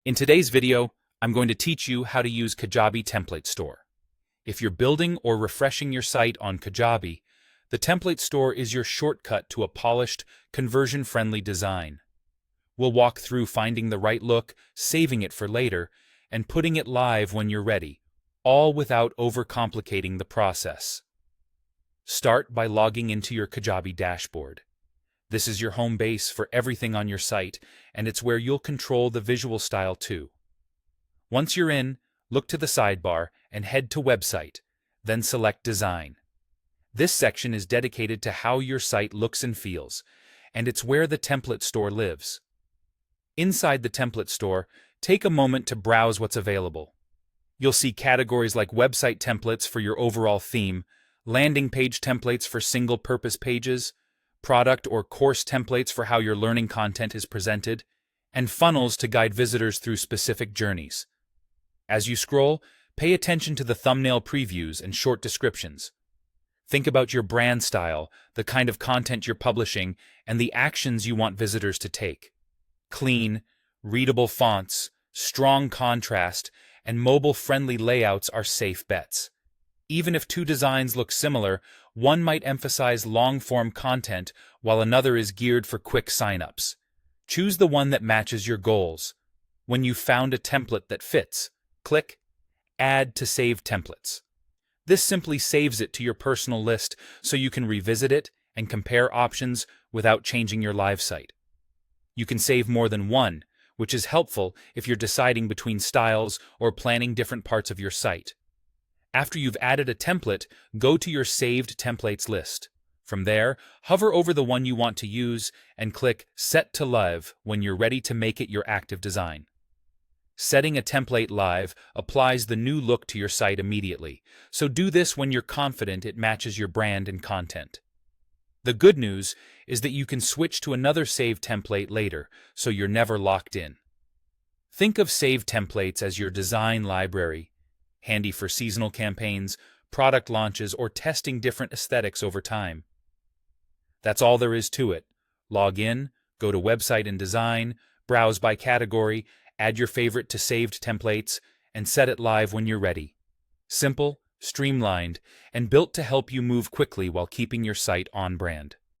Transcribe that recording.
In today's video, I'm going to teach you how to use Kajabi Template Store. If you're building or refreshing your site on Kajabi, the Template Store is your shortcut to a polished, conversion-friendly design. We'll walk through finding the right look, saving it for later, and putting it live when you're ready, all without overcomplicating the process. Start by logging into your Kajabi dashboard. This is your home base for everything on your site, and it's where you'll control the visual style too. Once you're in, look to the sidebar and head to Website, then select Design. This section is dedicated to how your site looks and feels, and it's where the Template Store lives. Inside the Template Store, take a moment to browse what's available. You'll see categories like website templates for your overall theme, landing page templates for single-purpose pages, product or course templates for how your learning content is presented, and funnels to guide visitors through specific journeys. As you scroll, pay attention to the thumbnail previews and short descriptions. Think about your brand style, the kind of content you're publishing, and the actions you want visitors to take. Clean, readable fonts, strong contrast, and mobile-friendly layouts are safe bets. Even if two designs look similar, one might emphasize long-form content while another is geared for quick sign-ups. Choose the one that matches your goals. When you've found a template that fits, click Add to Save Templates. This simply saves it to your personal list so you can revisit it and compare options without changing your live site. You can save more than one, which is helpful if you're deciding between styles or planning different parts of your site. After you've added a template, go to your Saved Templates list. From there, hover over the one you want to use and click Set to Live when you're ready to make it your active design. Setting a template live applies the new look to your site immediately, so do this when you're confident it matches your brand and content. The good news is that you can switch to another saved template later, so you're never locked in. Think of saved templates as your design library, handy for seasonal campaigns, product launches, or testing different aesthetics over time. That's all there is to it. Log in, go to Website and Design, browse by category, add your favorite to saved templates, and set it live when you're ready. Simple, streamlined, and built to help you move quickly while keeping your site on brand.